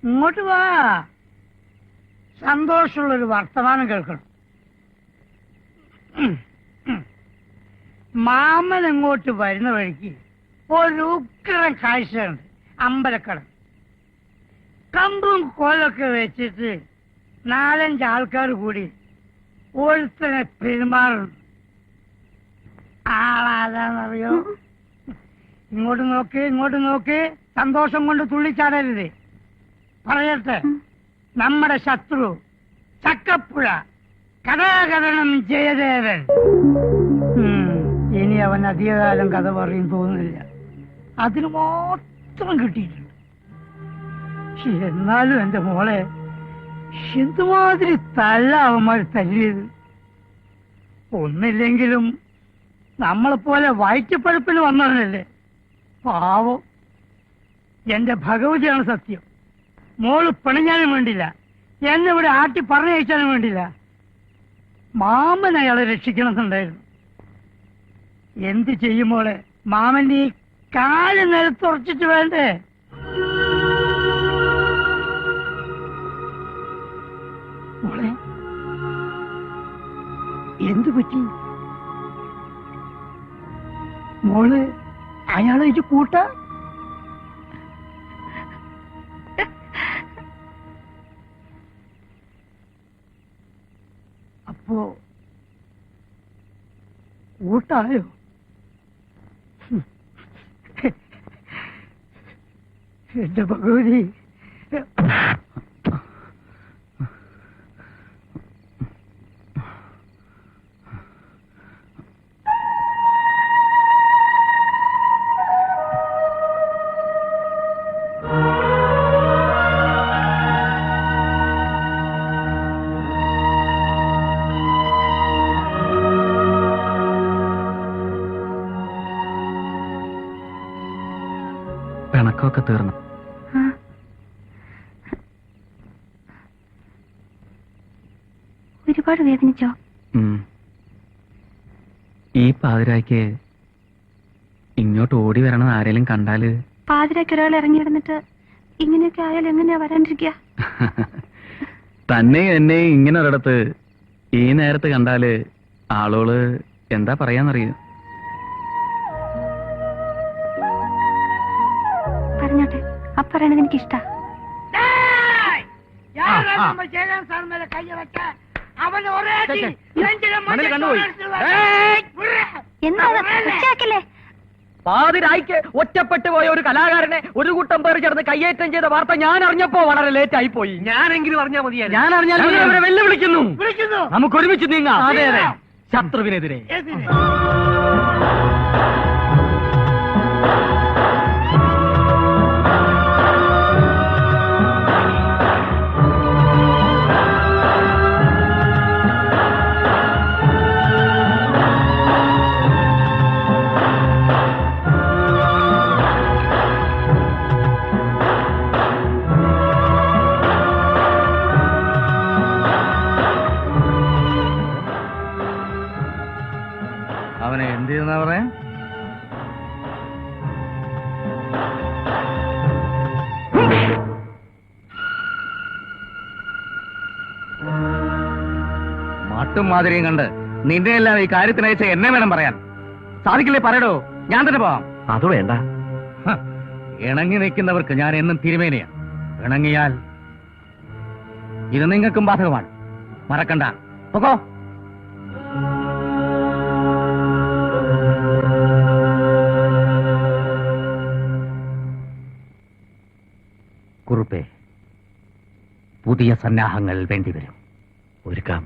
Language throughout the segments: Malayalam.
ഇങ്ങോട്ട് വാ. സന്തോഷമുള്ളൊരു വർത്തമാനം കേൾക്കണം. മാമൻ ഇങ്ങോട്ട് വരുന്ന വഴിക്ക് ഒരു ഉഗ്രൻ കാഴ്ചയുണ്ട്. അമ്പലക്കടം കമ്പും കോലൊക്കെ വെച്ചിട്ട് 4-5 ആൾക്കാർ കൂടി ഒരുത്തനെ പെരുമാറുന്നു. ആളാരാന്നറിയോ? ഇങ്ങോട്ട് നോക്ക്, ഇങ്ങോട്ട് നോക്ക്. സന്തോഷം കൊണ്ട് തുള്ളിച്ചാടരുത്. പറയട്ടെ, നമ്മുടെ ശത്രു ചക്കപ്പുഴ കഥാകരണം ജയദേവൻ. ഇനി അവൻ അധികകാലം കഥ പറയും തോന്നുന്നില്ല. അതിന് മാത്രം കിട്ടിയിട്ടുണ്ട്. എന്നാലും എന്റെ മോളെ എന്തുമാതിരി തല്ല അവന്മാർ തല്ലിയത്. ഒന്നില്ലെങ്കിലും നമ്മളെപ്പോലെ വയറ്റപ്പഴുപ്പിന് വന്നവനല്ലേ. പാവം. എന്റെ ഭഗവതിയാണ് സത്യം. മോള് പിണഞ്ഞാലും വേണ്ടില്ല, എന്നിവിടെ ആട്ടി പറഞ്ഞയച്ചാലും വേണ്ടില്ല. മാമൻ അയാളെ രക്ഷിക്കണമെന്നുണ്ടായിരുന്നു. എന്ത് ചെയ്യും മോളെ? മാമന്റെ ഈ കാല് നിലത്തുറച്ചിട്ട് വേണ്ടേ? മോളെ എന്തു പറ്റി? മോള് അയാളെ ഇത് കൂട്ട? അപ്പോ കൂട്ടായോ? എന്റെ ഭഗവതി. പിണക്കമൊക്കെ തീർന്നു. ഒരുപാട് വേദനിച്ചോ? ഈ പാതിരായ്ക്ക് ഇങ്ങോട്ട് ഓടി വരണം ആരെങ്കിലും കണ്ടാല്? പാതിരായ്ക്ക് ഒരാൾ ഇറങ്ങി കിടന്നിട്ട് ഇങ്ങനെയൊക്കെ ആയാൽ എങ്ങനെയാ വരാണ്ടിരിക്കുക? തന്നെ എന്നെ ഇങ്ങനെ ഒരിടത്ത് ഈ നേരത്ത് കണ്ടാല് ആളോള് എന്താ പറയാന്നറിയോ? പറഞ്ഞോട്ടെ, പറയണത് എനിക്ക് ഇഷ്ടാ. പാതിരായ്ക്ക് ഒറ്റപ്പെട്ടു പോയ ഒരു കലാകാരനെ ഒരു കൂട്ടം പേർ ചേർന്ന് കയ്യേറ്റം ചെയ്ത വാർത്ത ഞാൻ അറിഞ്ഞപ്പോ വളരെ ലേറ്റ് ആയി പോയി. ഞാനെങ്കിലും അറിഞ്ഞാൽ മതിയാ. ഞാൻ അറിഞ്ഞാൽ അവരെ വെല്ലുവിളിക്കുന്നു. നമുക്ക് ഒരുമിച്ച് നീങ്ങാം. അതെ അതെ, ശത്രുവിനെതിരെ. അവനെ എന്ത് ചെയ്യുന്ന പറയാ? മാട്ടും മാതിരിയും കണ്ട് നിന്റെ എല്ലാം ഈ കാര്യത്തിനയച്ച എന്നെ വേണം പറയാൻ. സാധിക്കില്ലേ? പറയടോ, ഞാൻ തന്നെ പോവാം. അത് വേണ്ട. ഇണങ്ങി നിൽക്കുന്നവർക്ക് ഞാൻ എന്നും തിരുമേനയാണ്. ഇണങ്ങിയാൽ ഇത് നിങ്ങൾക്കും ബാധകമാണ്. മറക്കണ്ട. പൊക്കോ. കുറുപ്പേ, പുതിയ സന്നാഹങ്ങൾ വേണ്ടിവരും. ഒരുക്കാം.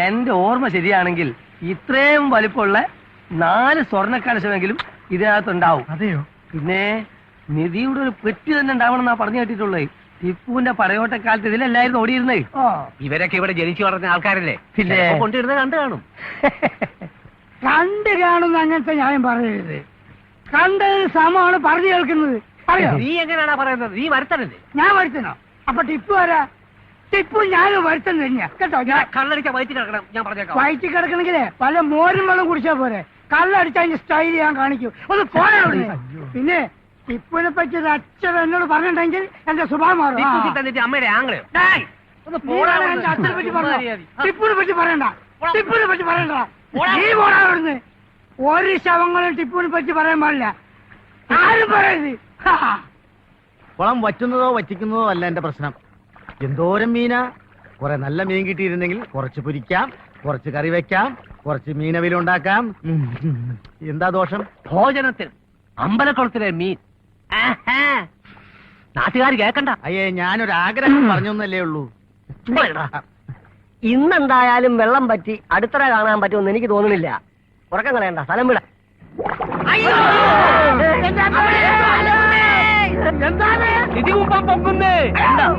എന്റെ ഓർമ്മ ശരിയാണെങ്കിൽ ഇത്രയും വലിപ്പമുള്ള 4 സ്വർണ്ണ കലശമെങ്കിലും ഇതിനകത്തുണ്ടാവും. അതെയോ? പിന്നെ നിധിയുടെ ഒരു പെട്ടി തന്നെ ഉണ്ടാവണമെന്നാ പറഞ്ഞു കേട്ടിട്ടുള്ളത്. ടിപ്പുവിന്റെ പടയോട്ടക്കാലത്ത് ഇതിലല്ലായിരുന്നു ഓടിയിരുന്നേ. ഓ, ഇവരൊക്കെ ഇവിടെ ജനിച്ചു വളർന്ന ആൾക്കാരല്ലേ? പിന്നെ കൊണ്ടിരുന്ന കണ്ടു കാണും. കണ്ട് കാണുന്ന അങ്ങനത്തെ ഞാൻ പറയരുത്. കണ്ടത് സമമാണ് പറഞ്ഞു കേൾക്കുന്നത്. അറിയോ? നീ എങ്ങനെയാണാ പറയുന്നത്? നീ വരുത്തണല്ലേ? ഞാൻ വരുത്തണോ? അപ്പൊ ടിപ്പു ആരാ? ടിപ്പു ഞാനും വരുത്തം തന്നെയാ കേട്ടോ. ഞാൻ കള്ളടിച്ച വയറ്റി കിടക്കണം, ഞാൻ പറഞ്ഞേക്കാം. വയറ്റി കിടക്കണെങ്കിലേ വല്ല മോരും വെള്ളം കുടിച്ചാ പോരെ. കള്ളടിച്ച അതിന്റെ സ്റ്റൈൽ ഞാൻ കാണിക്കും. ഒന്ന് പോരാ അവിടുന്ന്. പിന്നെ ടിപ്പുവിനെ പറ്റി ഒരു അച്ഛൻ എന്നോട് പറഞ്ഞിട്ടുണ്ടെങ്കിൽ എന്റെ സ്വഭാവം മാറും. ആ. ടിപ്പു തന്നിട്ട് അമ്മയുടെ ആംഗ്ലയോ? ഡേയ്, ഒന്ന് നീ പോടാ വേണം എന്റെ അച്ഛനെ പറ്റി പറഞ്ഞോ. മര്യാദ. ടിപ്പുവിനെ പറ്റി പറയണ്ട. ടിപ്പുവിനെ പറ്റി പറയണ്ട. നീ പോടാ അവിടുന്ന്. ഒരു ശവങ്ങളും ടിപ്പുവിനെ പറ്റി പറയാൻ പാടില്ല. ആരും പറയരുത്. ഹാ. കുളം വറ്റുന്നതോ വറ്റിക്കുന്നതോ അല്ല എന്റെ പ്രശ്നം. എന്തോരം മീനാ. കുറെ നല്ല മീൻ കിട്ടിയിരുന്നെങ്കിൽ കുറച്ച് പൊരിക്കാം, കുറച്ച് കറി വെക്കാം, കുറച്ച് മീനവിലുണ്ടാക്കാം. എന്താ ദോഷം? ഭോജനത്തിൽ അമ്പലക്കുളത്തിലെ മീൻ. നാട്ടുകാർ കേക്കണ്ട. അയ്യേ, ഞാനൊരാഗ്രഹം പറഞ്ഞൊന്നല്ലേ ഉള്ളൂ. ഇന്നെന്തായാലും വെള്ളം പറ്റി അടുത്തറ കാണാൻ പറ്റുമെന്ന് എനിക്ക് തോന്നുന്നില്ല. ഉറക്കം കളയണ്ട, സ്ഥലം വിട. നിധി മുമ്പാ പൊങ്ങുന്നേ.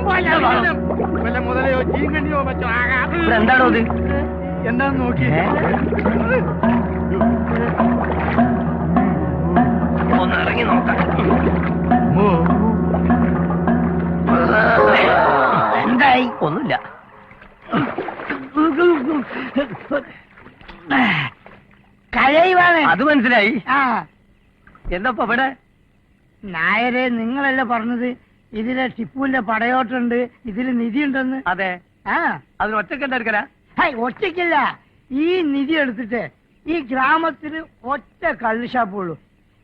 വല്ല മുതലയോ ചീങ്കണ്ണിയോ മറ്റോ ആകാം. ഇവിടെ എന്താണോ ഇത്? എന്താന്ന് നോക്കി. ഒന്ന് ഇറങ്ങി നോക്കാം. എന്തായി? ഒന്നുമില്ല. കരയുവാണ്. അത് മനസ്സിലായി. ആ, എന്താ ഇവിടെ? നായരെ, നിങ്ങളല്ലേ പറഞ്ഞത് ഇതിലെ ടിപ്പുവിന്റെ പടയോട്ടുണ്ട്, ഇതില് നിധി ഉണ്ടെന്ന്? അതെ. ആ, അതിന് ഒറ്റക്കെണ്ടായിരിക്കല. ഹൈ, ഒറ്റയ്ക്കില്ല. ഈ നിധി എടുത്തിട്ട് ഈ ഗ്രാമത്തിന് ഒറ്റ കള്ളുഷാപ്പുള്ളൂ.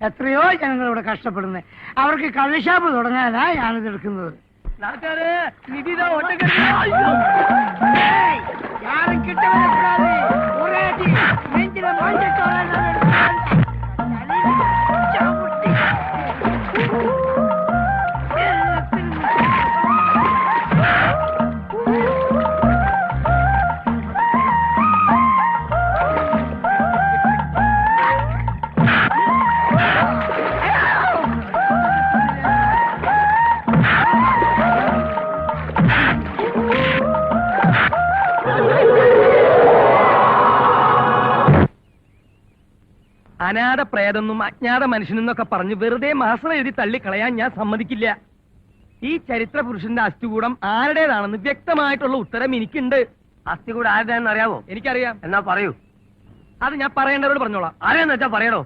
എത്രയോ ജനങ്ങൾ ഇവിടെ കഷ്ടപ്പെടുന്നത്. അവർക്ക് കള്ളുഷാപ്പ് തുടങ്ങാനാ ഞാനിത് എടുക്കുന്നത്. നാട്ടുകാര് നിധി ഇതാ ഒറ്റക്കെട്ട്. ഏയ്, யாரும் கிட்ட வரக்கூடாது. ஒரே அடி நெஞ்சில மாஞ்சிட்டோம். അനാഥ പ്രേതെന്നും അജ്ഞാത മനുഷ്യനെന്നൊക്കെ പറഞ്ഞ് വെറുതെ മാസം എഴുതി തള്ളിക്കളയാൻ ഞാൻ സമ്മതിക്കില്ല. ഈ ചരിത്ര പുരുഷന്റെ അസ്ഥികൂടം ആരുടേതാണെന്ന് വ്യക്തമായിട്ടുള്ള ഉത്തരം എനിക്കുണ്ട്. അസ്ഥികൂടം ആരുടേതെന്ന് അറിയാവോ? എനിക്കറിയാം. എന്നാ പറയൂ. അത് ഞാൻ പറയേണ്ടവരോട് പറഞ്ഞോളാം. ആരെയെന്ന് വെച്ചാ പറയണോ?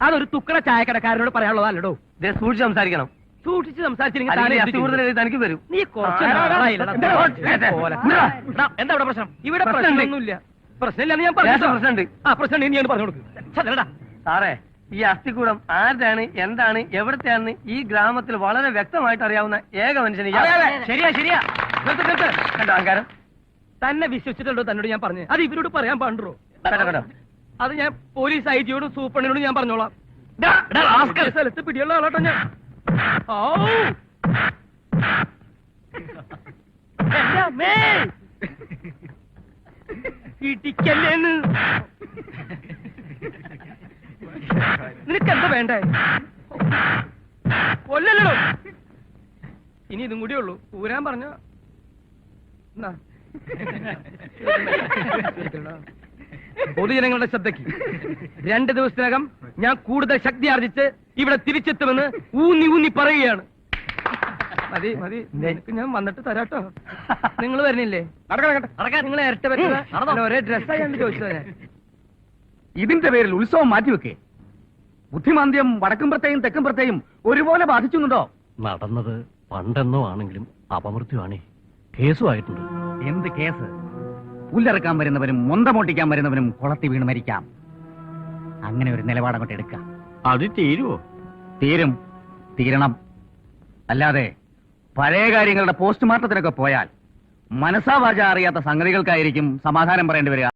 അതൊരു തുക്കട ചായക്കടക്കാരനോട് പറയാനുള്ളതല്ലടോ. സൂക്ഷിച്ച് സംസാരിക്കണം. സൂക്ഷിച്ച് സംസാരിച്ചില്ലെങ്കിൽ തനിക്ക് വരും. നീ കുറച്ച് എന്താ ഇവിടെ പ്രശ്നം? ഇവിടെ പ്രശ്നമൊന്നുമില്ല. പ്രശ്നമില്ലെന്ന് ഞാൻ പറഞ്ഞു. പ്രശ്നമുണ്ട്. ആ പ്രശ്നം നീ പറഞ്ഞു കൊടുക്കും. സാറേ, ഈ അസ്ഥികൂടം ആരുടെയാണ്, എന്താണ്, എവിടത്തെയാണെന്ന് ഈ ഗ്രാമത്തിൽ വളരെ വ്യക്തമായിട്ട് അറിയാവുന്ന ഏക മനുഷ്യന്. ശരിയാ. കണ്ടോ അഹങ്കാരം? തന്നെ വിശ്വസിച്ചിട്ടുണ്ടോ തന്നോട് ഞാൻ പറഞ്ഞു? അത് ഇവരോട് പറയാൻ പാടുണ്ടോ? അത് ഞാൻ പോലീസ് ഐജിയോടും സൂപ്രണ്ടിനോടും ഞാൻ പറഞ്ഞോളാം. സ്ഥലത്ത് പിടിയുള്ള ആളാട്ടോ ഞാൻ. ഇടിക്കല്ലേന്ന്. നിനക്കെന്താ വേണ്ടേ? കൊല്ലല്ലോ. ഇനി ഇതും കൂടിയേ ഉള്ളൂ. ഊരാൻ പറഞ്ഞ പൊതുജനങ്ങളുടെ ശ്രദ്ധയ്ക്ക് 2 ദിവസത്തിനകം ഞാൻ കൂടുതൽ ശക്തി ആർജിച്ച് ഇവിടെ തിരിച്ചെത്തുമെന്ന് ഊന്നി പറയുകയാണ്. മതി നിനക്ക് ഞാൻ വന്നിട്ട് തരാട്ടോ. നിങ്ങൾ വരുന്നില്ലേ? നിങ്ങൾ ഇരട്ട പറ്റുന്ന ഒരേ ഡ്രസ്സായി ചോദിച്ചത് ഞാൻ. ഇതിന്റെ പേരിൽ ഉത്സവം മാറ്റിവെക്കേ. ബുദ്ധിമാന്ദ്യം വടക്കുംപുറത്തെയും തെക്കുംപുറത്തെയും ഒരുപോലെ ബാധിച്ചുണ്ടോ? നടന്നത് പണ്ടെന്നോ ആണെങ്കിലും അപമൃത്യുവാണേ. കേസുമായിട്ടുണ്ട്. എന്ത് കേസ്? പുല്ലറക്കാൻ വരുന്നവനും മൊന്തമോട്ടിക്കാൻ വരുന്നവനും കുളത്തി വീണ് മരിക്കാം. അങ്ങനെ ഒരു നിലപാടങ്ങോട്ട് എടുക്കാം. അത് തീരുവോ? തീരണം. അല്ലാതെ പഴയ കാര്യങ്ങളുടെ പോസ്റ്റ്മോർട്ടത്തിനൊക്കെ പോയാൽ മനസാവാച അറിയാത്ത സംഗതികൾക്കായിരിക്കും സമാധാനം പറയേണ്ടി വരിക.